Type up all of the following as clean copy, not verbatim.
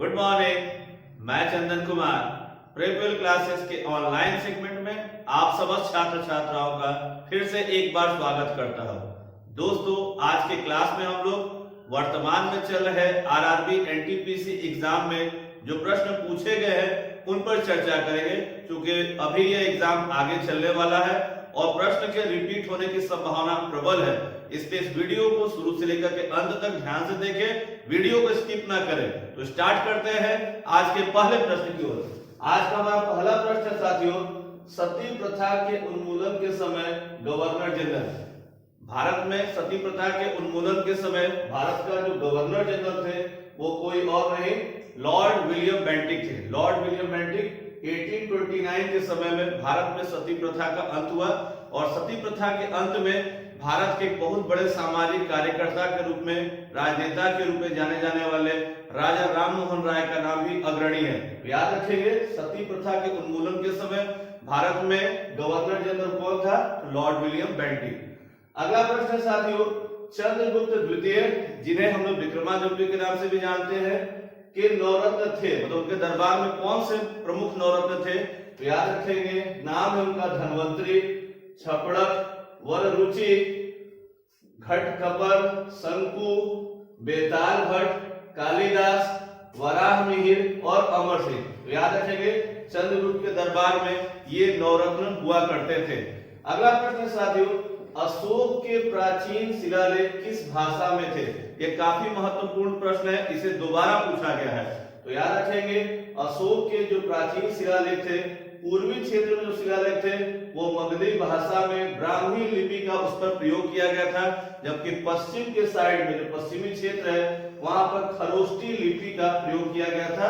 Good morning. मैं Chandan Kumar प्रेपल classes के online segment में आप समस्त छात्र छात्राओं का फिर से एक बार स्वागत करता हूं। दोस्तों, आज के क्लास में हम लोग वर्तमान में चल रहे आरआरबी एनटीपीसी एग्जाम में जो प्रश्न पूछे गए हैं उन पर चर्चा करेंगे, क्योंकि अभी ये एग्जाम आगे चलने वाला है और प्रश्न के रिपीट होने की संभावना प्रबल है। इसलिए इस वीडियो को शुरू से लेकर के अंत तक ध्यान से देखें, वीडियो को स्किप ना करें। तो स्टार्ट करते हैं आज के पहले प्रश्न की ओर। आज का हमारा पहला प्रश्न साथियों, सती प्रथा के उन्मूलन के समय गवर्नर जनरल। भारत में सती प्रथा के उन्मूलन के समय भारत का जो गवर्नर जनरल थे वो कोई और नहीं, लॉर्ड विलियम बेंटिक थे। लॉर्ड विलियम बेंटिक 1829 के समय में भारत में सती प्रथा का अंत हुआ और सती प्रथा के अंत में भारत के बहुत बड़े सामाजिक कार्यकर्ता के रूप में, राजनेता के रूप में जाने जाने वाले राजा राम मोहन राय का नाम भी अग्रणी है। याद रखेंगे, सती प्रथा के उन्मूलन के समय भारत में गवर्नर जनरल कौन था? Lord William Bentinck. अगला प्रश्न साथियों, चंद्रगुप्त द्वितीय, जिन्हें हम लोग विक्रमादित्य के नाम से भी जानते हैं, के नवरत्न थे, मतलब उनके दरबार में कौन से प्रमुख नवरत्न थे? तो याद रखेंगे, नाम है उनका धनवंतरी, छपड़क, वररुचि, घटकपर, शंकु, बेताल भट्ट, कालिदास, वराहमिहिर और अमर सिंह। तो याद रखेंगे, चंद्रगुप्त के दरबार में ये नवरत्न हुआ करते थे। अगला प्रश्न साथियों, अशोक के प्राचीन शिलालेख किस भाषा में थे? ये काफी महत्वपूर्ण प्रश्न है, इसे दोबारा पूछा गया है। तो याद रखेंगे, अशोक के जो प्राचीन शिलालेख थे, पूर्वी क्षेत्र में जो शिलालेख थे वो मगधी भाषा में ब्राह्मी लिपि का उस पर प्रयोग किया गया था, जबकि पश्चिम के साइड में जो पश्चिमी क्षेत्र है वहां पर खरोष्टी लिपि का प्रयोग किया गया था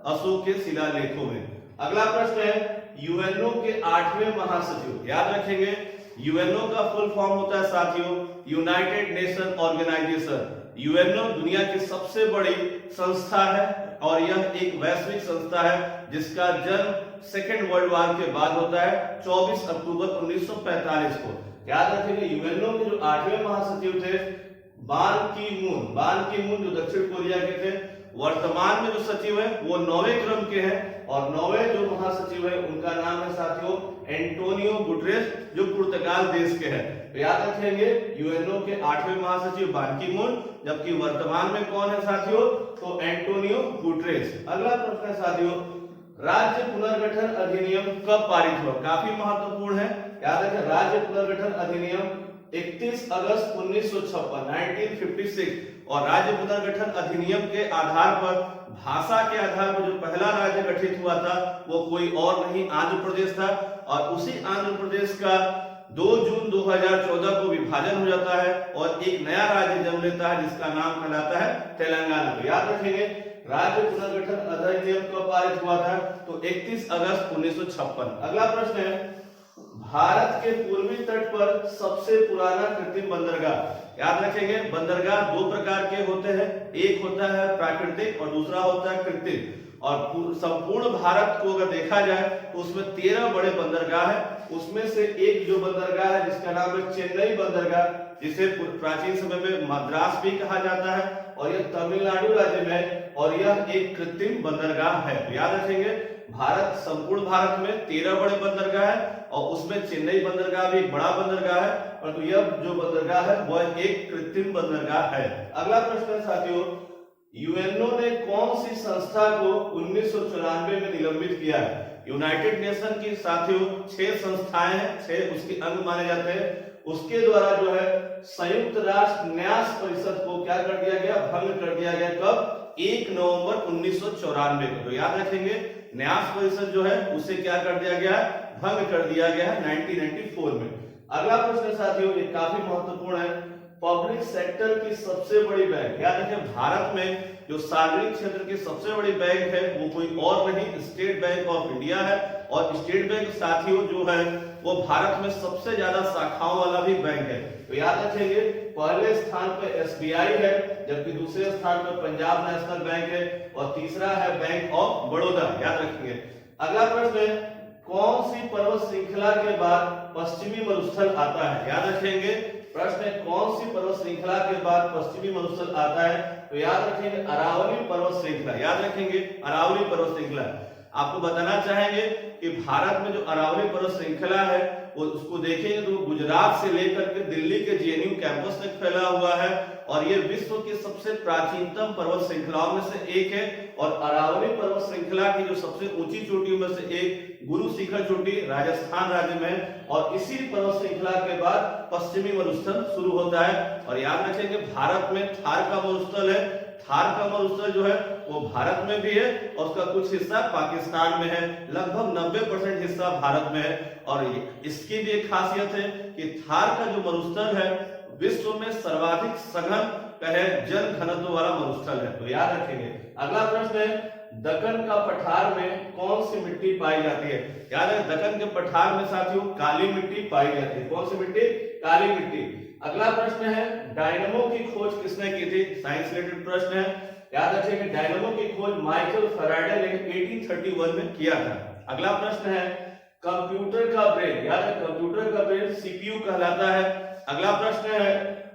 अशोक के शिलालेखों में। अगला प्रश्न है, यूएनओ के 8वें महासचिव। याद रखेंगे, यूएनओ का फुल फॉर्म होता है साथियों यूनाइटेड नेशन ऑर्गेनाइजेशन। यूएनओ दुनिया की सबसे बड़ी संस्था है और यह एक वैश्विक संस्था है जिसका जन्म सेकेंड वर्ल्ड वॉर के बाद होता है 24 अक्टूबर 1945 को। याद रखेंगे, यूएनओ के जो 8वें महासचिव थे बान की मून। बान की मून जो दक्षिण कोरिया के थे। वर्तमान में जो सचिव है वो 9वें क्रम के हैं और 9वें जो महासचिव है उनका नाम है साथियों एंटोनियो गुटेरेस, जो पुर्तगाल देश के हैं। तो याद रखेंगे, यूएनओ के 8वें महासचिव बान की मून, जबकि वर्तमान में कौन है साथियों? तो एंटोनियो गुटेरेस। अगला प्रश्न है साथियों, राज्य पुनर्गठन अधिनियम कब पारित हुआ? काफी महत्वपूर्ण है, याद रखें, राज्य पुनर्गठन अधिनियम 31 अगस्त 1956 और राज्य पुनर्गठन अधिनियम के आधार पर, भाषा के आधार पर जो पहला राज्य गठित हुआ था वो कोई और नहीं, आंध्र प्रदेश था। और उसी आंध्र प्रदेश का 2 जून 2014 को विभाजन हो जाता है और एक नया राज्य जन्म लेता है जिसका नाम कहलाता है तेलंगाना। याद रखेंगे, राज्य पुनर्गठन अधिनियम कब पारित हुआ था? तो 31 अगस्त 1956। अगला प्रश्न है, भारत के पूर्वी तट पर सबसे पुराना कृत्रिम बंदरगाह। याद रखेंगे, बंदरगाह 2 प्रकार के होते हैं, एक होता है प्राकृतिक और दूसरा होता है कृत्रिम। और संपूर्ण भारत को अगर देखा जाए तो उसमें 13 बड़े बंदरगाह है। उसमें से एक जो बंदरगाह है जिसका नाम है चेन्नई बंदरगाह, जिसे प्राचीन समय में मद्रास भी कहा जाता है और यह तमिलनाडु राज्य में है और यह एक कृत्रिम बंदरगाह है। तो याद रखेंगे, भारत, संपूर्ण भारत में 13 बड़े बंदरगाह है और उसमें चेन्नई बंदरगाह भी एक बड़ा बंदरगाह है, परंतु यह जो बंदरगाह है वह एक कृत्रिम बंदरगाह है। अगला प्रश्न साथियों, यूएनओ ने कौन सी संस्था को 1994 में निलंबित किया है? यूनाइटेड नेशन की साथियों 6 संस्थाएं हैं, 6 उसके अंग माने जाते हैं। उसके द्वारा जो है संयुक्त राष्ट्र न्यास परिषद को क्या कर दिया गया? भंग कर दिया गया। कब? 1 नवंबर 1994 को। तो याद रखेंगे, न्यास परिषद जो है उसे क्या कर दिया गया? भंग कर दिया गया है 1994 में। अगला प्रश्न साथियों, ये काफी महत्वपूर्ण है, पब्लिक सेक्टर की सबसे बड़ी बैंक। याद रखें, भारत में जो सार्वजनिक क्षेत्र की सबसे बड़ी बैंक है वो कोई और नहीं, स्टेट बैंक ऑफ इंडिया है। और स्टेट बैंक साथियों जो है वो भारत में सबसे ज्यादा शाखाओं वाला भी बैंक है। तो याद रखेंगे, पहले स्थान पर एसबीआई है, जबकि दूसरे स्थान पर पंजाब नेशनल बैंक है और तीसरा है बैंक ऑफ बड़ौदा। याद रखेंगे। अगला प्रश्न है, कौन सी पर्वत श्रृंखला के बाद पश्चिमी मरुस्थल आता है? याद रखेंगे, प्रश्न है कौन सी पर्वत श्रृंखला के बाद पश्चिमी मरुस्थल आता है? तो याद रखेंगे अरावली पर्वत श्रृंखला, याद रखेंगे अरावली पर्वत श्रृंखला। आपको बताना चाहेंगे कि भारत में जो अरावली पर्वत श्रृंखला है वो उसको देखेंगे तो गुजरात से लेकर के दिल्ली के जेएनयू कैंपस तक फैला हुआ है और ये विश्व की सबसे प्राचीनतम पर्वत श्रृंखलाओं में से एक है। और अरावली पर्वत श्रृंखला की जो सबसे ऊंची चोटियों में से एक गुरु शिखर चोटी राजस्थान राज्य में है और इसी पर्वत श्रृंखला के बाद पश्चिमी मरुस्थल शुरू होता है। और याद रखेंगे भारत में थार का मरुस्थल है, थार का मरुस्थल जो है वो भारत में भी है और उसका कुछ हिस्सा पाकिस्तान में है, लगभग 90% हिस्सा भारत में है। और इसकी भी एक खासियत है कि थार का जो मरुस्थल है विश्व में सर्वाधिक सघन कहे जल घनत्व वाला मरुस्थल है, तो याद रखेंगे। अगला प्रश्न है दक्कन का पठार में कौन सी मिट्टी पाई जाती है? याद है दक्कन के पठार में साथियों काली मिट्टी पाई जाती है। कौन सी मिट्टी? काली मिट्टी। अगला प्रश्न है डायनमो की खोज किसने की थी? साइंस रिलेटेड प्रश्न है, याद रखिए डायनमो की खोज माइकल फैराडे ने 1831 में किया था। अगला प्रश्न है कंप्यूटर का ब्रेन, याद है कंप्यूटर का ब्रेन सीपीयू कहलाता है। अगला प्रश्न है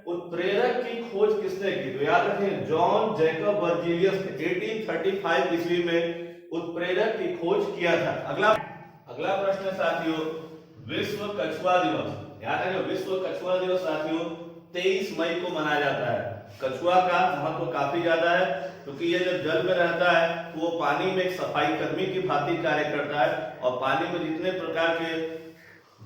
उत्प्रेरक की खोज किसने की? तो याद रखें जॉन जैकब बर्जीलियस ने 1835 ईस्वी में उत्प्रेरक की खोज किया था। अगला प्रश्न साथियों विश्व कछुआ दिवस, याद है विश्व कछुआ दिवस साथियों 23 मई को मनाया जाता है। कछुआ का महत्व काफी ज्यादा है क्योंकि ये जब जल में रहता है तो वो पानी में एक सफाई कर्मी की भांति कार्य करता है और पानी में जितने प्रकार के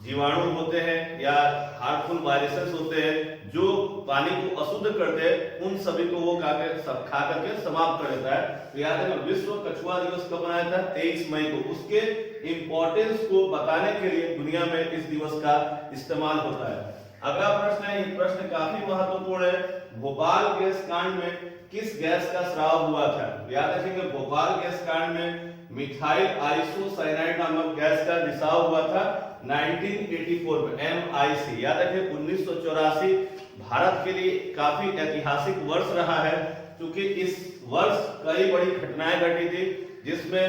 जीवाणु होते हैं या हार्मफुल वायरसेस होते हैं जो पानी को अशुद्ध करते हैं उन सभी को वो खा करके समाप्त कर देता है। तो याद है विश्व कछुआ दिवस कब मनाया था? 23 मई को। उसके इंपॉर्टेंस को बताने के लिए दुनिया में इस दिवस का इस्तेमाल होता है। अगला प्रश्न है, ये प्रश्न काफी महत्वपूर्ण है, भोपाल गैस कांड में किस गैस का स्राव हुआ था? याद रखेंगे भोपाल गैस कांड में मिथाइल आइसोसाइनाइड नामक गैस का रिसाव हुआ था 1984 में, MIC। याद रखें 1984 भारत के लिए काफी ऐतिहासिक वर्ष रहा है क्योंकि इस वर्ष कई बड़ी घटनाएं घटी थी जिसमें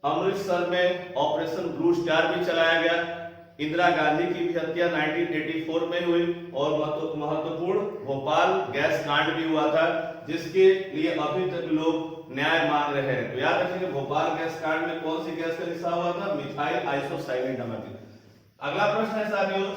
अमृतसर में ऑपरेशन ब्लू स्टार भी चलाया गया, इंदिरा गांधी की भी हत्या 1984 में हुई और महत्वपूर्ण भोपाल गैस कांड भी हुआ था जिसके लिए अभी तक लोग न्याय मांग रहे हैं। तो याद रखिए भोपाल गैस कांड में कौन सी गैस का रिसाव हुआ था? मिथाइल आइसोसाइनाइड नामक। अगला प्रश्न है साथियों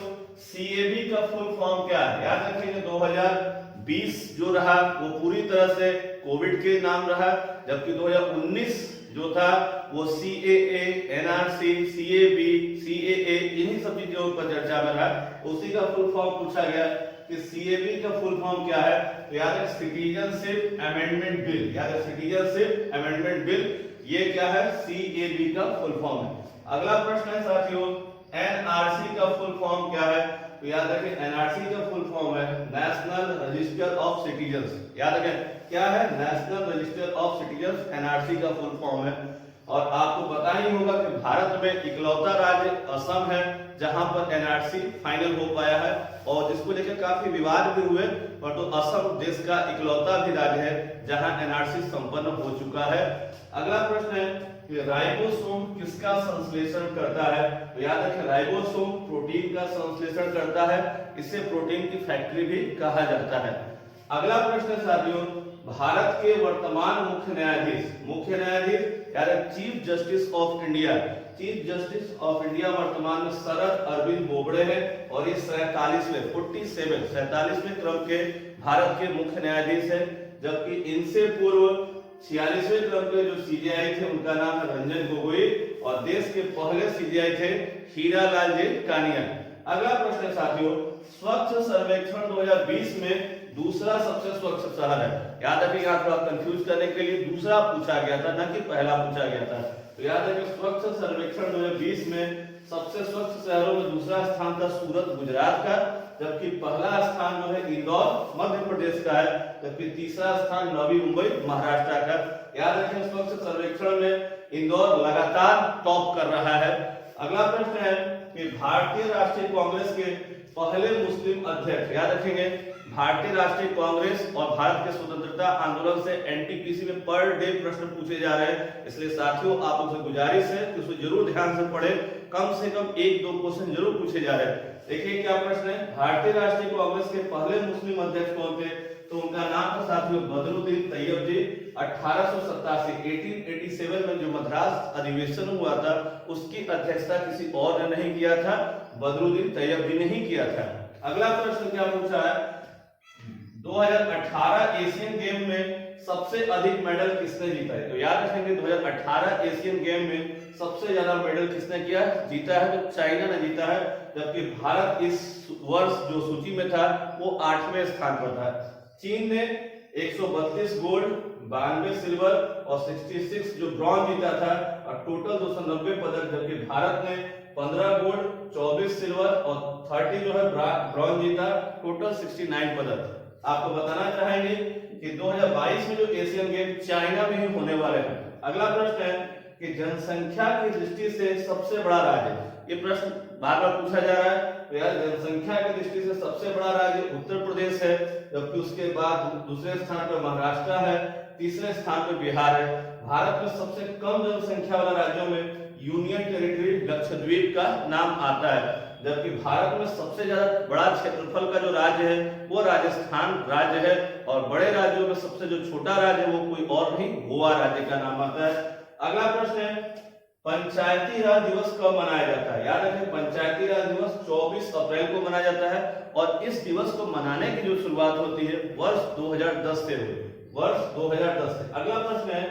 CAB का फुल फॉर्म क्या है? याद रखिए 2020 जो रहा वो पूरी तरह से कोविड के नाम रहा जबकि 2019 जो था वो CAA, NRC, CAB, CAA इन्हीं सब चीजों पर चर्चा में रहा। उसी का फुल फॉर्म पूछा गया कि CAB का फुल फॉर्म क्या है? तो याद है सिटीजनशिप अमेंडमेंट बिल, याद है सिटीजनशिप अमेंडमेंट बिल, ये क्या है? CAB का फुल फॉर्म है। अगला प्रश्न है साथियों NRC का फुल फॉर्म क्या है? तो याद रखें NRC का फुल फॉर्म है नेशनल रजिस्टर ऑफ सिटीजन्स। याद रखें क्या है? National register of citizens NRC का फुल फॉर्म है। और आपको पता ही होगा कि भारत में इकलौता राज्य असम है जहां पर NRC फाइनल हो पाया है और जिसको लेकर काफी विवाद भी हुए, पर तो असम देश का इकलौता भी राज्य है जहां NRC संपन्न हो चुका है। अगला प्रश्न है कि राइबोसोम किसका संश्लेषण करता है? तो याद रखें राइबोसोम प्रोटीन का संश्लेषण करता है, इसे प्रोटीन की फैक्ट्री भी कहा जाता है। अगला प्रश्न साथियों भारत के वर्तमान मुख्य न्यायाधीश याद है chief justice of India, chief justice of India वर्तमान में शरद अरविंद बोबड़े हैं और ये 47वें क्रम के भारत के मुख्य न्यायाधीश हैं जबकि इनसे पूर्व 46वें क्रम के जो CJI थे उनका नाम है रंजन गोगोई और देश के पहले CJI थे हीरालाल जी कानिया। अगला प्रश्न साथियों स्वच्छ सर्वेक्षण 2020 में दूसरा सबसे स्वच्छ शहर है। याद रखिए यहाँ थोड़ा कंफ्यूज करने के लिए दूसरा पूछा गया था ना कि पहला पूछा गया था। तो याद रखिए स्वच्छ सर्वेक्षण 2020 में सबसे स्वच्छ शहरों में दूसरा स्थान था सूरत गुजरात का जबकि पहला स्थान जो है इंदौर मध्य प्रदेश का है जबकि तीसरा स्थान नवी मुंबई महाराष्ट्र का। याद रखें स्वच्छ सर्वेक्षण में इंदौर लगातार टॉप कर रहा है। अगला प्रश्न है कि भारतीय राष्ट्रीय कांग्रेस के पहले मुस्लिम अध्यक्ष, याद रखेंगे भारतीय राष्ट्रीय कांग्रेस और भारत के स्वतंत्रता आंदोलन से एनटीपीसी में पर डे प्रश्न पूछे जा रहे हैं, इसलिए साथियों आप लोगों से गुजारिश है कि उसको जरूर ध्यान से पढ़ें, कम से कम 1-2 क्वेश्चन जरूर पूछे जा रहे हैं। देखिए क्या प्रश्न है, भारतीय राष्ट्रीय कांग्रेस के पहले मुस्लिम अध्यक्ष कौन थे, तो उनका नाम था साथियों बदरुद्दीन तैयब जी। 1887 में जो मद्रास अधिवेशन हुआ था उसकी अध्यक्षता किसी और ने नहीं किया था, बदरुद्दीन तैयब जी ने ही किया था। अगला प्रश्न क्या पूछा है, 2018 एशियन गेम में सबसे अधिक मेडल किसने जीता है, तो याद रखेंगे 2018 एशियन गेम में सबसे ज्यादा मेडल किसने किया जीता है, तो चाइना ने जीता है, जबकि भारत इस वर्ष जो सूची में था वो 8वें स्थान पर था। चीन ने 132 गोल्ड, 92 सिल्वर और 66 जो ब्रॉन्ज जीता था और टोटल 290 पदक, जबकि भारत ने 15 गोल्ड, 24 सिल्वर और 30 जो है ब्रॉन्ज जीता, टोटल 69 पदक। आपको बताना चाहेंगे कि 2022 में जो एशियन गेम चाइना में ही होने वाले हैं। अगला प्रश्न है कि जनसंख्या की दृष्टि से सबसे बड़ा राज्य, ये प्रश्न बार बार पूछा जा रहा है, तो यार जनसंख्या की दृष्टि से सबसे बड़ा राज्य उत्तर प्रदेश है, जबकि उसके बाद दूसरे स्थान पर महाराष्ट्र है, तीसरे स्थान पर बिहार है। भारत में सबसे कम जनसंख्या वाला राज्यों में यूनियन टेरिटरी लक्षद्वीप का नाम आता है, जबकि भारत में सबसे ज्यादा बड़ा क्षेत्रफल का जो राज्य है वो राजस्थान राज्य है, और बड़े राज्यों में सबसे जो छोटा राज्य है वो कोई और नहीं, गोवा राज्य का नाम आता है। अगला प्रश्न है पंचायती राज दिवस कब मनाया जाता है, याद रखें पंचायती राज दिवस 24 अप्रैल को मनाया जाता है, और इस दिवस को मनाने की जो शुरुआत होती है वर्ष 2010 से हुई, वर्ष 2010 से। अगला प्रश्न है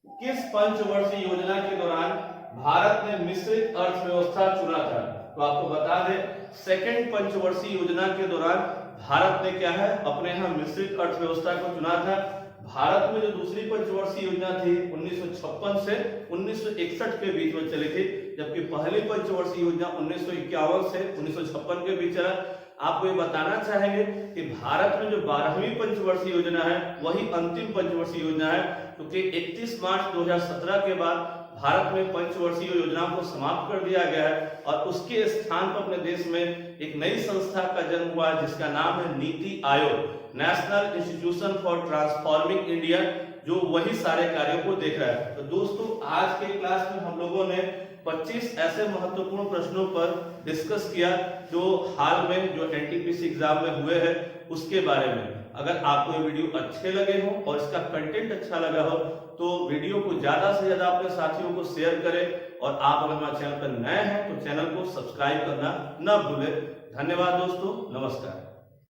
किस पंचवर्षीय योजना के दौरान भारत ने मिश्रित अर्थव्यवस्था चुना था, तो आपको बता दें सेकंड पंचवर्षीय योजना के दौरान भारत ने क्या है अपने यहाँ मिश्रित अर्थव्यवस्था को चुना था। भारत में जो दूसरी पंचवर्षीय योजना थी 1956 से 1961 के बीच में चली थी, जबकि पहली पंचवर्षीय योजना 1951 से 1956 के बीच चला। आपको ये बताना चाहेंगे कि भारत में जो 12वीं पंचवर्षीय योजना है वही अंतिम पंचवर्षीय योजना है, क्योंकि 31 मार्च 2017 के बाद भारत में पंचवर्षीय योजनाओं को समाप्त कर दिया गया है, और उसके स्थान पर अपने देश में एक नई संस्था का जन्म हुआ है जिसका नाम है NITI Aayog, national institution for transforming India, जो वही सारे कार्यों को देख रहा है। तो दोस्तों आज के क्लास में हम लोगों ने 25 ऐसे महत्वपूर्ण प्रश्नों पर डिस्कस किया जो हाल में जो एनटीपीसी एग्जाम में हुए हैं उसके बारे में। अगर आपको ये वीडियो अच्छे लगे हो और इसका कंटेंट अच्छा लगा हो तो वीडियो को ज्यादा से ज्यादा अपने साथियों को शेयर करें, और आप अगर हमारे चैनल पर नए हैं तो चैनल को सब्सक्राइब करना न भूलें। धन्यवाद दोस्तों, नमस्कार।